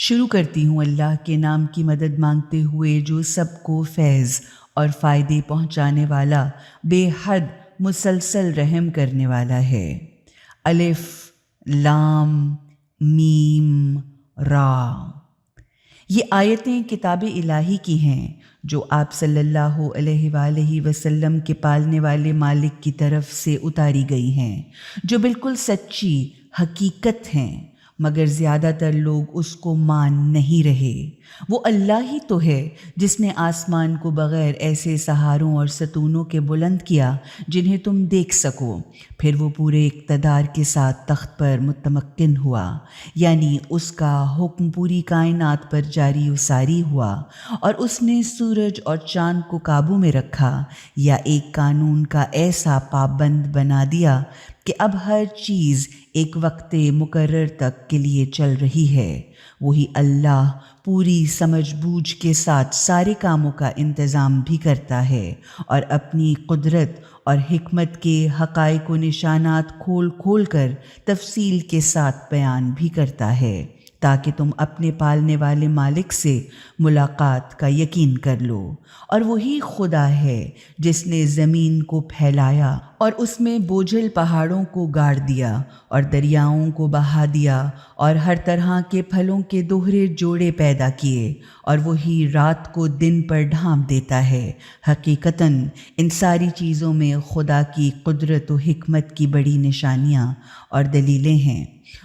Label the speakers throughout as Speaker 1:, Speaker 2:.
Speaker 1: شروع کرتی ہوں اللہ کے نام کی مدد مانگتے ہوئے جو سب کو فیض اور فائدے پہنچانے والا، بے حد مسلسل رحم کرنے والا ہے۔ الف لام میم را۔ یہ آیتیں کتاب الہی کی ہیں جو آپ صلی اللہ علیہ وآلہ وسلم کے پالنے والے مالک کی طرف سے اتاری گئی ہیں، جو بالکل سچی حقیقت ہیں، مگر زیادہ تر لوگ اس کو مان نہیں رہے۔ وہ اللہ ہی تو ہے جس نے آسمان کو بغیر ایسے سہاروں اور ستونوں کے بلند کیا جنہیں تم دیکھ سکو، پھر وہ پورے اقتدار کے ساتھ تخت پر متمکن ہوا، یعنی اس کا حکم پوری کائنات پر جاری و ساری ہوا، اور اس نے سورج اور چاند کو قابو میں رکھا یا ایک قانون کا ایسا پابند بنا دیا کہ اب ہر چیز ایک وقت مقرر تک کے لیے چل رہی ہے۔ وہی اللہ پوری سمجھ بوجھ کے ساتھ سارے کاموں کا انتظام بھی کرتا ہے، اور اپنی قدرت اور حکمت کے حقائق و نشانات کھول کھول کر تفصیل کے ساتھ بیان بھی کرتا ہے، تاکہ تم اپنے پالنے والے مالک سے ملاقات کا یقین کر لو۔ اور وہی خدا ہے جس نے زمین کو پھیلایا اور اس میں بوجھل پہاڑوں کو گاڑ دیا اور دریاؤں کو بہا دیا اور ہر طرح کے پھلوں کے دوہرے جوڑے پیدا کیے، اور وہی رات کو دن پر ڈھانپ دیتا ہے۔ حقیقتاً ان ساری چیزوں میں خدا کی قدرت و حکمت کی بڑی نشانیاں اور دلیلیں ہیں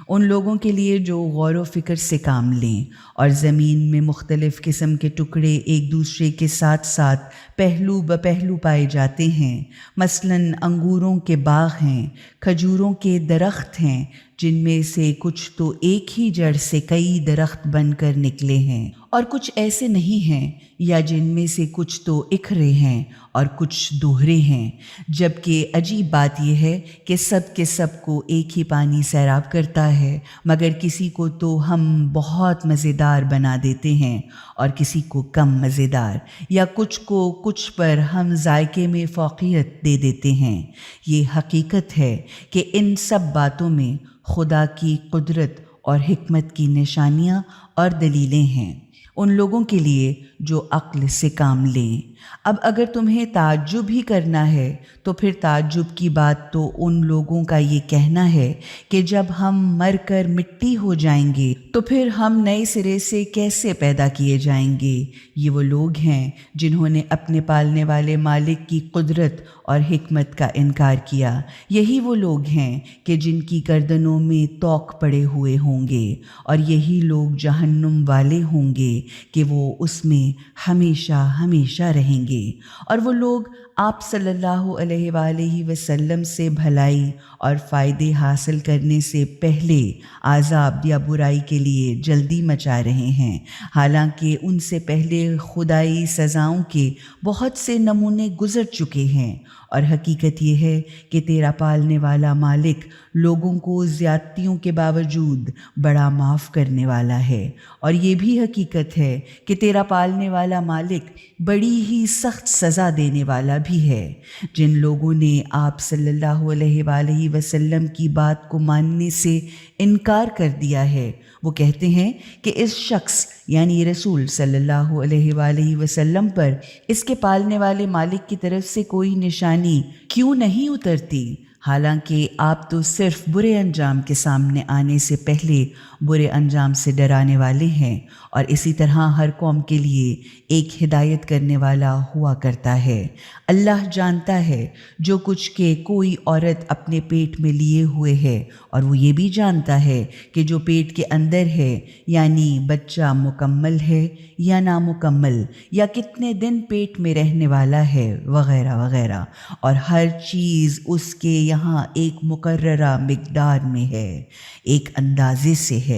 Speaker 1: ان لوگوں کے لیے جو غور و فکر سے کام لیں۔ اور زمین میں مختلف قسم کے ٹکڑے ایک دوسرے کے ساتھ ساتھ پہلو بپہلو پائے جاتے ہیں، مثلاً انگوروں کے باغ ہیں، کھجوروں کے درخت ہیں، جن میں سے کچھ تو ایک ہی جڑ سے کئی درخت بن کر نکلے ہیں، اور کچھ ایسے نہیں ہیں، یا جن میں سے کچھ تو اکھرے ہیں اور کچھ دوہرے ہیں، جبکہ عجیب بات یہ ہے کہ سب کے سب کو ایک ہی پانی سیراب کرتا ہے، مگر کسی کو تو ہم بہت مزیدار بنا دیتے ہیں اور کسی کو کم مزیدار، یا کچھ کو کچھ پر ہم ذائقے میں فوقیت دے دیتے ہیں۔ یہ حقیقت ہے کہ ان سب باتوں میں خدا کی قدرت اور حکمت کی نشانیاں اور دلیلیں ہیں ان لوگوں کے لیے جو عقل سے کام لیں۔ اب اگر تمہیں تعجب ہی کرنا ہے تو پھر تعجب کی بات تو ان لوگوں کا یہ کہنا ہے کہ جب ہم مر کر مٹی ہو جائیں گے تو پھر ہم نئے سرے سے کیسے پیدا کیے جائیں گے۔ یہ وہ لوگ ہیں جنہوں نے اپنے پالنے والے مالک کی قدرت اور حکمت کا انکار کیا۔ یہی وہ لوگ ہیں کہ جن کی گردنوں میں طوق پڑے ہوئے ہوں گے، اور یہی لوگ جہنم والے ہوں گے کہ وہ اس میں ہمیشہ ہمیشہ رہیں گے۔ اور وہ لوگ آپ صلی اللہ علیہ وآلہ وسلم سے بھلائی اور فائدے حاصل کرنے سے پہلے عذاب یا برائی کے لیے جلدی مچا رہے ہیں، حالانکہ ان سے پہلے خدائی سزاؤں کے بہت سے نمونے گزر چکے ہیں۔ اور حقیقت یہ ہے کہ تیرا پالنے والا مالک لوگوں کو زیادتیوں کے باوجود بڑا معاف کرنے والا ہے، اور یہ بھی حقیقت ہے کہ تیرا پالنے والا مالک بڑی ہی سخت سزا دینے والا بھی ہے۔ جن لوگوں نے آپ صلی اللہ علیہ وآلہ وسلم کی بات کو ماننے سے انکار کر دیا ہے، وہ کہتے ہیں کہ اس شخص یعنی رسول صلی اللہ علیہ وآلہ وسلم پر اس کے پالنے والے مالک کی طرف سے کوئی نشانی کیوں نہیں اترتی، حالانکہ آپ تو صرف برے انجام کے سامنے آنے سے پہلے برے انجام سے ڈرانے والے ہیں، اور اسی طرح ہر قوم کے لیے ایک ہدایت کرنے والا ہوا کرتا ہے۔ اللہ جانتا ہے جو کچھ کہ کوئی عورت اپنے پیٹ میں لیے ہوئے ہے، اور وہ یہ بھی جانتا ہے کہ جو پیٹ کے اندر ہے، یعنی بچہ مکمل ہے یا نامکمل، یا کتنے دن پیٹ میں رہنے والا ہے، وغیرہ وغیرہ، اور ہر چیز اس کے یہاں ایک مقررہ مقدار میں ہے، ایک اندازے سے ہے۔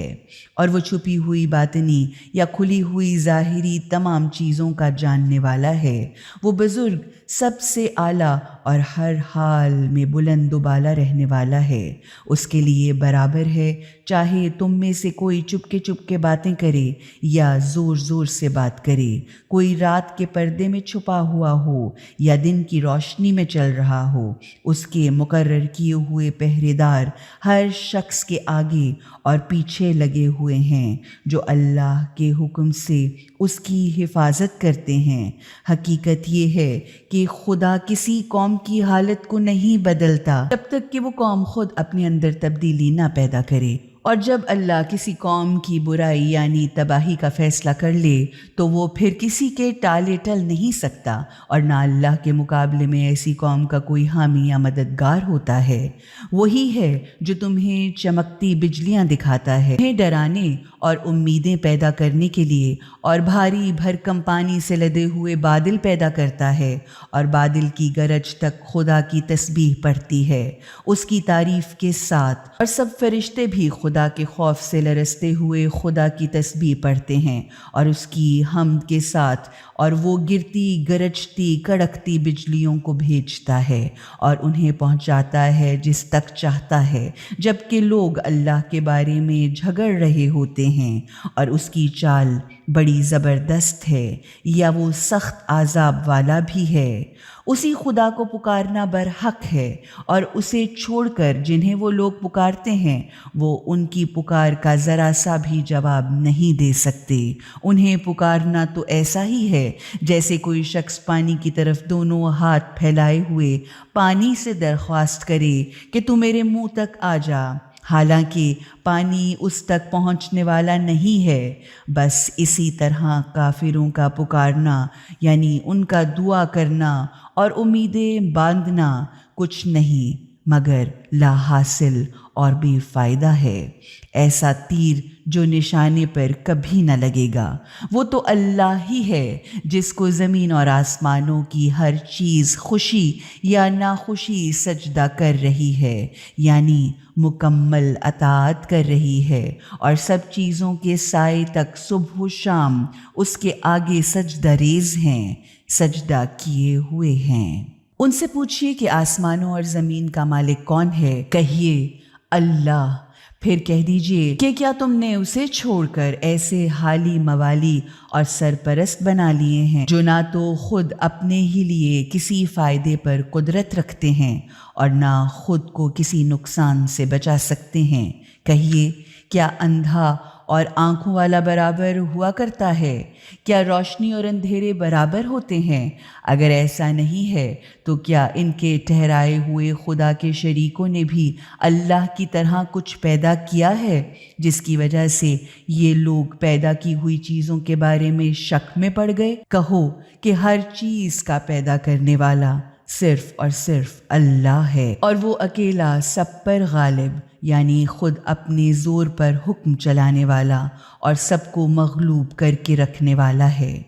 Speaker 1: اور وہ چھپی ہوئی باطنی یا کھلی ہوئی ظاہری تمام چیزوں کا جاننے والا ہے۔ وہ بزرگ، سب سے اعلیٰ اور ہر حال میں بلند و بالا رہنے والا ہے۔ اس کے لیے برابر ہے چاہے تم میں سے کوئی چپکے باتیں کرے یا زور زور سے بات کرے، کوئی رات کے پردے میں چھپا ہوا ہو یا دن کی روشنی میں چل رہا ہو، اس کے مقرر کیے ہوئے پہرے دار ہر شخص کے آگے اور پیچھے لگے ہوئے ہیں جو اللہ کے حکم سے اس کی حفاظت کرتے ہیں۔ حقیقت یہ ہے کہ خدا کسی قوم کی حالت کو نہیں بدلتا جب تک کہ وہ قوم خود اپنے اندر تبدیلی نہ پیدا کرے، اور جب اللہ کسی قوم کی برائی یعنی تباہی کا فیصلہ کر لے تو وہ پھر کسی کے ٹالے ٹل نہیں سکتا، اور نہ اللہ کے مقابلے میں ایسی قوم کا کوئی حامی یا مددگار ہوتا ہے۔ وہی ہے جو تمہیں چمکتی بجلیاں دکھاتا ہے، تمہیں ڈرانے اور امیدیں پیدا کرنے کے لیے، اور بھاری بھرکم پانی سے لدے ہوئے بادل پیدا کرتا ہے، اور بادل کی گرج تک خدا کی تسبیح پڑھتی ہے اس کی تعریف کے ساتھ، اور سب فرشتے بھی خدا کے خوف سے لرزتے ہوئے خدا کی تسبیح پڑھتے ہیں اور اس کی حمد کے ساتھ، اور وہ گرتی گرجتی کڑکتی بجلیوں کو بھیجتا ہے اور انہیں پہنچاتا ہے جس تک چاہتا ہے، جبکہ لوگ اللہ کے بارے میں جھگڑ رہے ہوتے ہیں، اور اس کی چال بڑی زبردست ہے یا وہ سخت عذاب والا بھی ہے۔ اسی خدا کو پکارنا برحق ہے، اور اسے چھوڑ کر جنہیں وہ لوگ پکارتے ہیں وہ ان کی پکار کا ذرا سا بھی جواب نہیں دے سکتے۔ انہیں پکارنا تو ایسا ہی ہے جیسے کوئی شخص پانی کی طرف دونوں ہاتھ پھیلائے ہوئے پانی سے درخواست کرے کہ تو میرے منہ تک آ جا، حالانکہ پانی اس تک پہنچنے والا نہیں ہے۔ بس اسی طرح کافروں کا پکارنا یعنی ان کا دعا کرنا اور امیدیں باندھنا کچھ نہیں مگر لا حاصل اور بے فائدہ ہے۔ ایسا تیر جو نشانے پر کبھی نہ لگے گا، وہ تو اللہ ہی ہے جس کو زمین اور آسمانوں کی ہر چیز خوشی یا ناخوشی سجدہ کر رہی ہے، یعنی مکمل اطاعت کر رہی ہے، اور سب چیزوں کے سائے تک صبح و شام اس کے آگے سجدہ ریز ہیں، سجدہ کیے ہوئے ہیں۔ ان سے پوچھیے کہ آسمانوں اور زمین کا مالک کون ہے؟ کہیے اللہ۔ پھر کہہ دیجئے کہ کیا تم نے اسے چھوڑ کر ایسے حالی موالی اور سرپرست بنا لیے ہیں جو نہ تو خود اپنے ہی لیے کسی فائدے پر قدرت رکھتے ہیں اور نہ خود کو کسی نقصان سے بچا سکتے ہیں؟ کہیے کیا اندھا اور آنکھوں والا برابر ہوا کرتا ہے؟ کیا روشنی اور اندھیرے برابر ہوتے ہیں؟ اگر ایسا نہیں ہے تو کیا ان کے ٹھہرائے ہوئے خدا کے شریکوں نے بھی اللہ کی طرح کچھ پیدا کیا ہے جس کی وجہ سے یہ لوگ پیدا کی ہوئی چیزوں کے بارے میں شک میں پڑ گئے؟ کہو کہ ہر چیز کا پیدا کرنے والا صرف اور صرف اللہ ہے، اور وہ اکیلا سب پر غالب یعنی خود اپنے زور پر حکم چلانے والا اور سب کو مغلوب کر کے رکھنے والا ہے۔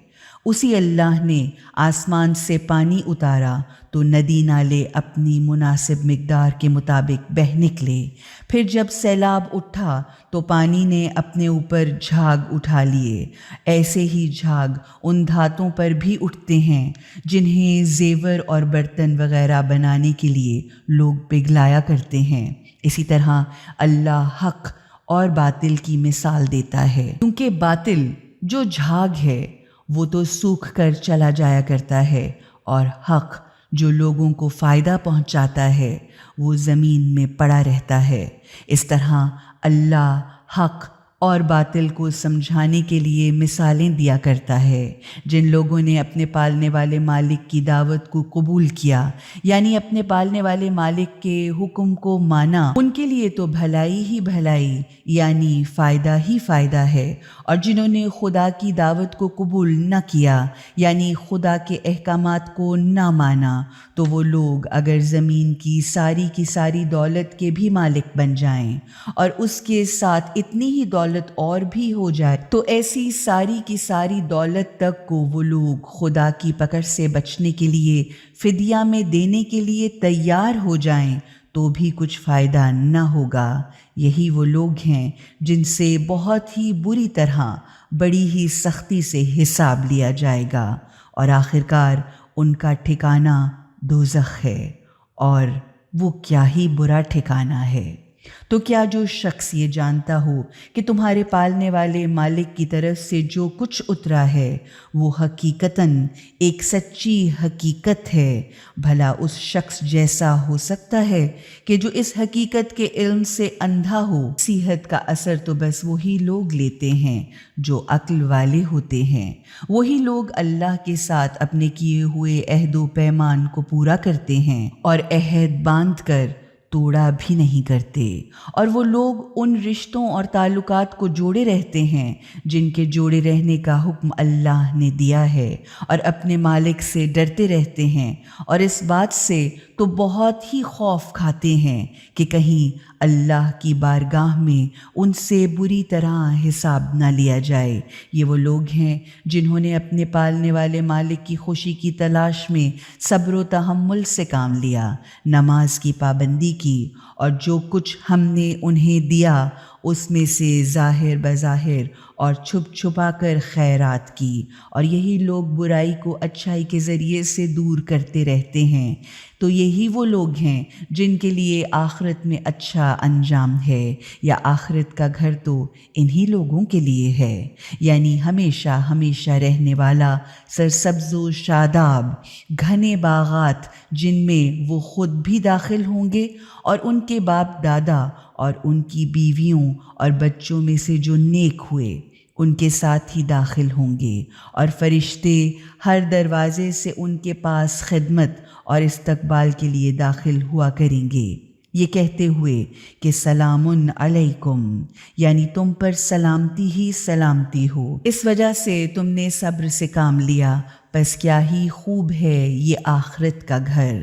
Speaker 1: اسی اللہ نے آسمان سے پانی اتارا تو ندی نالے اپنی مناسب مقدار کے مطابق بہہ نکلے، پھر جب سیلاب اٹھا تو پانی نے اپنے اوپر جھاگ اٹھا لیے۔ ایسے ہی جھاگ ان دھاتوں پر بھی اٹھتے ہیں جنہیں زیور اور برتن وغیرہ بنانے کے لیے لوگ پگھلایا کرتے ہیں۔ اسی طرح اللہ حق اور باطل کی مثال دیتا ہے، کیونکہ باطل جو جھاگ ہے وہ تو سوکھ کر چلا جایا کرتا ہے، اور حق جو لوگوں کو فائدہ پہنچاتا ہے وہ زمین میں پڑا رہتا ہے۔ اس طرح اللہ حق اور باطل کو سمجھانے کے لیے مثالیں دیا کرتا ہے۔ جن لوگوں نے اپنے پالنے والے مالک کی دعوت کو قبول کیا یعنی اپنے پالنے والے مالک کے حکم کو مانا، ان کے لیے تو بھلائی ہی بھلائی یعنی فائدہ ہی فائدہ ہے، اور جنہوں نے خدا کی دعوت کو قبول نہ کیا یعنی خدا کے احکامات کو نہ مانا، تو وہ لوگ اگر زمین کی ساری دولت کے بھی مالک بن جائیں اور اس کے ساتھ اتنی ہی دولت اور بھی ہو جائے تو ایسی ساری کی ساری دولت تک کو وہ لوگ خدا کی پکڑ سے بچنے کے لیے فدیہ میں دینے کے لیے تیار ہو جائیں تو بھی کچھ فائدہ نہ ہوگا۔ یہی وہ لوگ ہیں جن سے بہت ہی بری طرح بڑی ہی سختی سے حساب لیا جائے گا، اور آخرکار ان کا ٹھکانہ دوزخ ہے، اور وہ کیا ہی برا ٹھکانہ ہے۔ تو کیا جو شخص یہ جانتا ہو کہ تمہارے پالنے والے مالک کی طرف سے جو کچھ اترا ہے وہ حقیقتاً ایک سچی حقیقت ہے، بھلا اس شخص جیسا ہو سکتا ہے کہ جو اس حقیقت کے علم سے اندھا ہو؟ نصیحت کا اثر تو بس وہی لوگ لیتے ہیں جو عقل والے ہوتے ہیں، وہی لوگ اللہ کے ساتھ اپنے کیے ہوئے عہد و پیمان کو پورا کرتے ہیں اور عہد باندھ کر توڑا بھی نہیں کرتے، اور وہ لوگ ان رشتوں اور تعلقات کو جوڑے رہتے ہیں جن کے جوڑے رہنے کا حکم اللہ نے دیا ہے، اور اپنے مالک سے ڈرتے رہتے ہیں، اور اس بات سے تو بہت ہی خوف کھاتے ہیں کہ کہیں اللہ کی بارگاہ میں ان سے بری طرح حساب نہ لیا جائے۔ یہ وہ لوگ ہیں جنہوں نے اپنے پالنے والے مالک کی خوشی کی تلاش میں صبر و تحمل سے کام لیا، نماز کی پابندی کی، اور جو کچھ ہم نے انہیں دیا اس میں سے ظاہر بظاہر اور چھپ چھپا کر خیرات کی، اور یہی لوگ برائی کو اچھائی کے ذریعے سے دور کرتے رہتے ہیں۔ تو یہی وہ لوگ ہیں جن کے لیے آخرت میں اچھا انجام ہے، یا آخرت کا گھر تو انہی لوگوں کے لیے ہے، یعنی ہمیشہ ہمیشہ رہنے والا سرسبز و شاداب گھنے باغات جن میں وہ خود بھی داخل ہوں گے اور ان کے باپ دادا اور ان کی بیویوں اور بچوں میں سے جو نیک ہوئے ان کے ساتھ ہی داخل ہوں گے، اور فرشتے ہر دروازے سے ان کے پاس خدمت اور استقبال کے لیے داخل ہوا کریں گے، یہ کہتے ہوئے کہ سلام علیکم، یعنی تم پر سلامتی ہی سلامتی ہو، اس وجہ سے تم نے صبر سے کام لیا، بس کیا ہی خوب ہے یہ آخرت کا گھر۔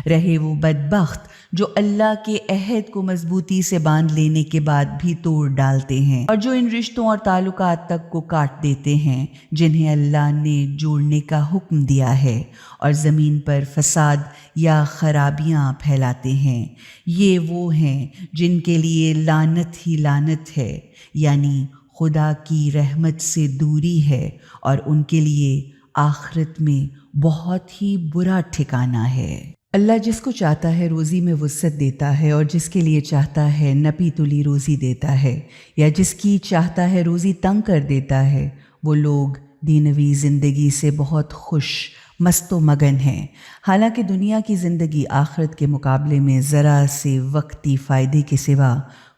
Speaker 1: رہے وہ بدبخت جو اللہ کے عہد کو مضبوطی سے باندھ لینے کے بعد بھی توڑ ڈالتے ہیں، اور جو ان رشتوں اور تعلقات تک کو کاٹ دیتے ہیں جنہیں اللہ نے جوڑنے کا حکم دیا ہے، اور زمین پر فساد یا خرابیاں پھیلاتے ہیں۔ یہ وہ ہیں جن کے لیے لعنت ہی لعنت ہے، یعنی خدا کی رحمت سے دوری ہے، اور ان کے لیے آخرت میں بہت ہی برا ٹھکانہ ہے۔ اللہ جس کو چاہتا ہے روزی میں وسعت دیتا ہے، اور جس کے لیے چاہتا ہے نپی تلی روزی دیتا ہے، یا جس کی چاہتا ہے روزی تنگ کر دیتا ہے۔ وہ لوگ دنیاوی زندگی سے بہت خوش مست و مگن ہیں، حالانکہ دنیا کی زندگی آخرت کے مقابلے میں ذرا سے وقتی فائدے کے سوا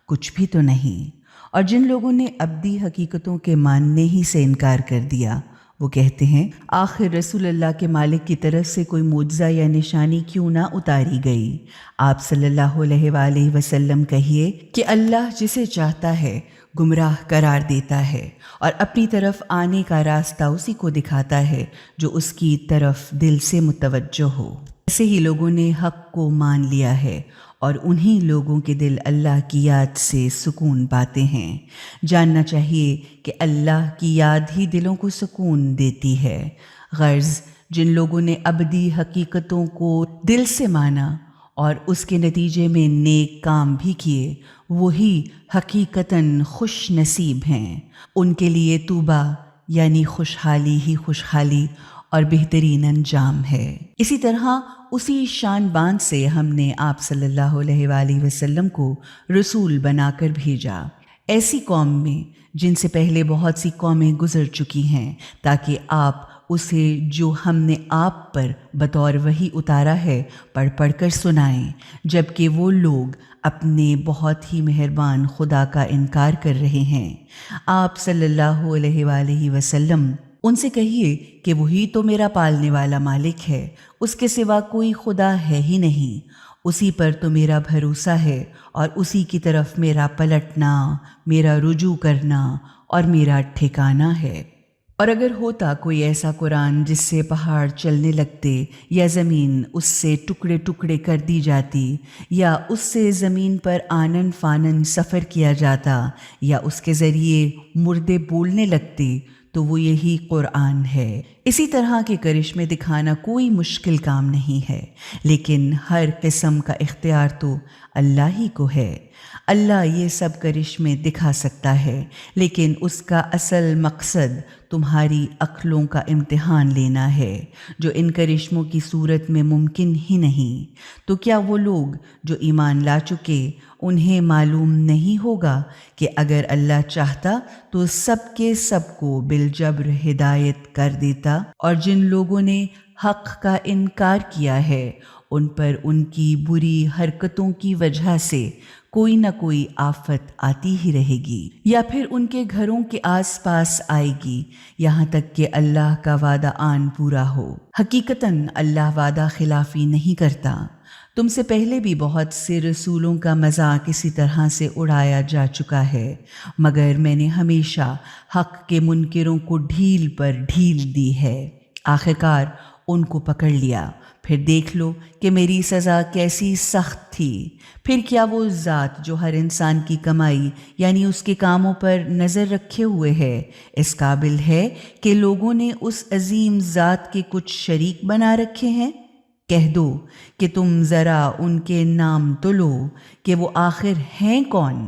Speaker 1: کچھ بھی تو نہیں۔ اور جن لوگوں نے ابدی حقیقتوں کے ماننے ہی سے انکار کر دیا، وہ کہتے ہیں آخر رسول اللہ کے مالک کی طرف سے کوئی معجزہ یا نشانی کیوں نہ اتاری گئی؟ آپ صلی اللہ علیہ وآلہ وسلم کہیے کہ اللہ جسے چاہتا ہے گمراہ قرار دیتا ہے، اور اپنی طرف آنے کا راستہ اسی کو دکھاتا ہے جو اس کی طرف دل سے متوجہ ہو۔ ایسے ہی لوگوں نے حق کو مان لیا ہے، اور انہی لوگوں کے دل اللہ کی یاد سے سکون پاتے ہیں۔ جاننا چاہیے کہ اللہ کی یاد ہی دلوں کو سکون دیتی ہے۔ غرض جن لوگوں نے ابدی حقیقتوں کو دل سے مانا اور اس کے نتیجے میں نیک کام بھی کیے، وہی حقیقتاً خوش نصیب ہیں۔ ان کے لیے توبہ یعنی خوشحالی ہی خوشحالی اور بہترین انجام ہے۔ اسی طرح اسی شان باندھ سے ہم نے آپ صلی اللہ علیہ وآلہ وسلم کو رسول بنا کر بھیجا ایسی قوم میں جن سے پہلے بہت سی قومیں گزر چکی ہیں، تاکہ آپ اسے جو ہم نے آپ پر بطور وحی اتارا ہے پڑھ پڑھ کر سنائیں، جبکہ وہ لوگ اپنے بہت ہی مہربان خدا کا انکار کر رہے ہیں۔ آپ صلی اللہ علیہ وآلہ وسلم ان سے کہیے کہ وہی تو میرا پالنے والا مالک ہے، اس کے سوا کوئی خدا ہے ہی نہیں، اسی پر تو میرا بھروسہ ہے، اور اسی کی طرف میرا پلٹنا، میرا رجوع کرنا اور میرا ٹھکانہ ہے۔ اور اگر ہوتا کوئی ایسا قرآن جس سے پہاڑ چلنے لگتے، یا زمین اس سے ٹکڑے ٹکڑے کر دی جاتی، یا اس سے زمین پر آنن فانن سفر کیا جاتا، یا اس کے ذریعے مردے بولنے لگتے، تو وہ یہی قرآن ہے، اسی طرح کے کرشمے دکھانا کوئی مشکل کام نہیں ہے، لیکن ہر قسم کا اختیار تو اللہ ہی کو ہے۔ اللہ یہ سب کرشمے دکھا سکتا ہے، لیکن اس کا اصل مقصد تمہاری عقلوں کا امتحان لینا ہے، جو ان کرشموں کی صورت میں ممکن ہی نہیں۔ تو کیا وہ لوگ جو ایمان لا چکے، انہیں معلوم نہیں ہوگا کہ اگر اللہ چاہتا تو سب کے سب کو بالجبر ہدایت کر دیتا، اور جن لوگوں نے حق کا انکار کیا ہے ان پر ان کی بری حرکتوں کی وجہ سے کوئی نہ کوئی آفت آتی ہی رہے گی، یا پھر ان کے گھروں کے آس پاس آئے گی، یہاں تک کہ اللہ کا وعدہ آن پورا ہو۔ حقیقتاً اللہ وعدہ خلافی نہیں کرتا۔ تم سے پہلے بھی بہت سے رسولوں کا مذاق اسی طرح سے اڑایا جا چکا ہے، مگر میں نے ہمیشہ حق کے منکروں کو ڈھیل پر ڈھیل دی ہے، آخرکار ان کو پکڑ لیا۔ پھر دیکھ لو کہ میری سزا کیسی سخت تھی۔ پھر کیا وہ ذات جو ہر انسان کی کمائی یعنی اس کے کاموں پر نظر رکھے ہوئے ہے، اس قابل ہے کہ لوگوں نے اس عظیم ذات کے کچھ شریک بنا رکھے ہیں؟ کہہ دو کہ تم ذرا ان کے نام تو لو کہ وہ آخر ہیں کون؟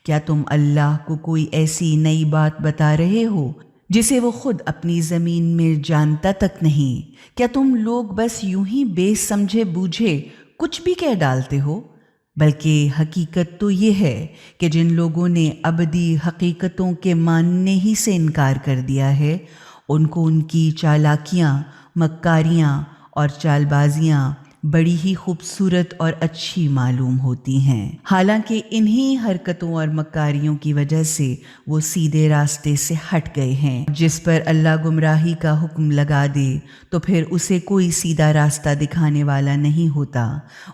Speaker 1: کیا تم اللہ کو کوئی ایسی نئی بات بتا رہے ہو جسے وہ خود اپنی زمین میں جانتا تک نہیں؟ کیا تم لوگ بس یوں ہی بے سمجھے بوجھے کچھ بھی کہہ ڈالتے ہو؟ بلکہ حقیقت تو یہ ہے کہ جن لوگوں نے ابدی حقیقتوں کے ماننے ہی سے انکار کر دیا ہے، ان کو ان کی چالاکیاں، مکاریاں اور چال بازیاں بڑی ہی خوبصورت اور اچھی معلوم ہوتی ہیں، حالانکہ انہی حرکتوں اور مکاریوں کی وجہ سے وہ سیدھے راستے سے ہٹ گئے ہیں۔ جس پر اللہ گمراہی کا حکم لگا دے تو پھر اسے کوئی سیدھا راستہ دکھانے والا نہیں ہوتا۔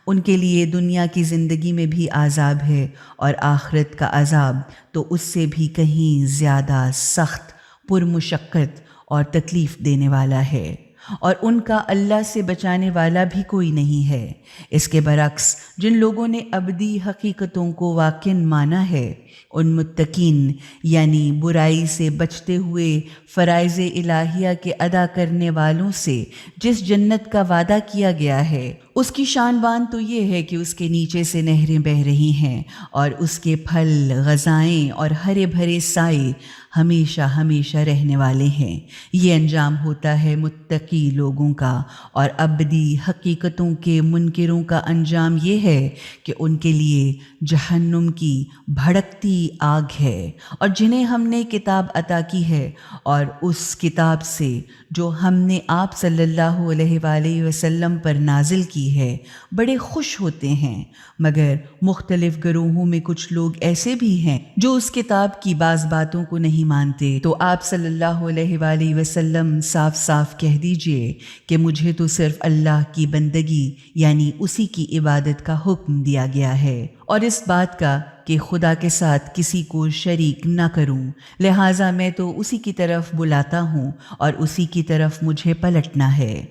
Speaker 1: ان کے لیے دنیا کی زندگی میں بھی عذاب ہے، اور آخرت کا عذاب تو اس سے بھی کہیں زیادہ سخت، پرمشقت اور تکلیف دینے والا ہے، اور ان کا اللہ سے بچانے والا بھی کوئی نہیں ہے۔ اس کے برعکس جن لوگوں نے ابدی حقیقتوں کو واقعاً مانا ہے، ان متقین یعنی برائی سے بچتے ہوئے فرائض الہیہ کے ادا کرنے والوں سے جس جنت کا وعدہ کیا گیا ہے، اس کی شان بان تو یہ ہے کہ اس کے نیچے سے نہریں بہہ رہی ہیں، اور اس کے پھل، غذائیں اور ہرے بھرے سائے ہمیشہ ہمیشہ رہنے والے ہیں۔ یہ انجام ہوتا ہے متقی لوگوں کا، اور ابدی حقیقتوں کے منکروں کا انجام یہ ہے کہ ان کے لیے جہنم کی بھڑکتی آگ ہے، اور جنہیں ہم نے کتاب عطا کی ہے اور اس کتاب سے جو ہم نے آپ صلی اللہ علیہ وآلہ وسلم پر نازل کی ہے بڑے خوش ہوتے ہیں، مگر مختلف گروہوں میں کچھ لوگ ایسے بھی ہیں جو اس کتاب کی بعض باتوں کو نہیں مانتے۔ تو آپ صلی اللہ علیہ وآلہ وسلم صاف صاف کہہ دیجئے کہ مجھے تو صرف اللہ کی بندگی یعنی اسی کی عبادت کا حکم دیا گیا ہے، اور اس بات کا کہ خدا کے ساتھ کسی کو شریک نہ کروں، لہٰذا میں تو اسی کی طرف بلاتا ہوں اور اسی کی طرف مجھے پلٹنا ہے۔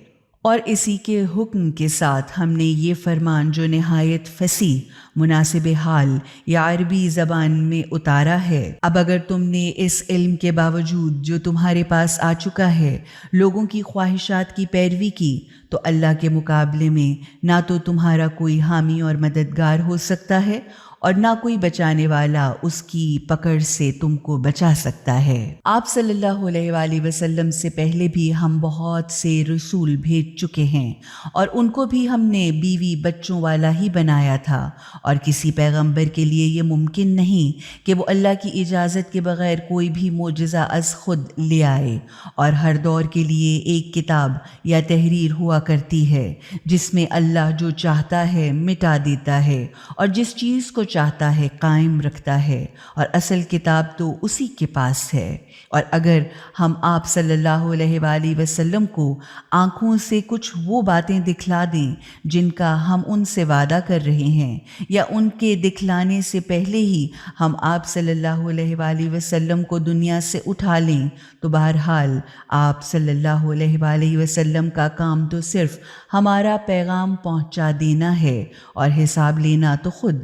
Speaker 1: اور اسی کے حکم کے ساتھ ہم نے یہ فرمان جو نہایت فصیح، مناسب حال یا عربی زبان میں اتارا ہے، اب اگر تم نے اس علم کے باوجود جو تمہارے پاس آ چکا ہے لوگوں کی خواہشات کی پیروی کی، تو اللہ کے مقابلے میں نہ تو تمہارا کوئی حامی اور مددگار ہو سکتا ہے، اور نہ کوئی بچانے والا اس کی پکڑ سے تم کو بچا سکتا ہے۔ آپ صلی اللہ علیہ وآلہ وسلم سے پہلے بھی ہم بہت سے رسول بھیج چکے ہیں، اور ان کو بھی ہم نے بیوی بچوں والا ہی بنایا تھا، اور کسی پیغمبر کے لیے یہ ممکن نہیں کہ وہ اللہ کی اجازت کے بغیر کوئی بھی معجزہ از خود لے آئے، اور ہر دور کے لیے ایک کتاب یا تحریر ہوا کرتی ہے جس میں اللہ جو چاہتا ہے مٹا دیتا ہے، اور جس چیز کو چاہتا ہے قائم رکھتا ہے، اور اصل کتاب تو اسی کے پاس ہے۔ اور اگر ہم آپ صلی اللہ علیہ وآلہ وسلم کو آنکھوں سے کچھ وہ باتیں دکھلا دیں جن کا ہم ان سے وعدہ کر رہے ہیں، یا ان کے دکھلانے سے پہلے ہی ہم آپ صلی اللہ علیہ وآلہ وسلم کو دنیا سے اٹھا لیں، تو بہرحال آپ صلی اللہ علیہ وآلہ وسلم کا کام تو صرف ہمارا پیغام پہنچا دینا ہے، اور حساب لینا تو خود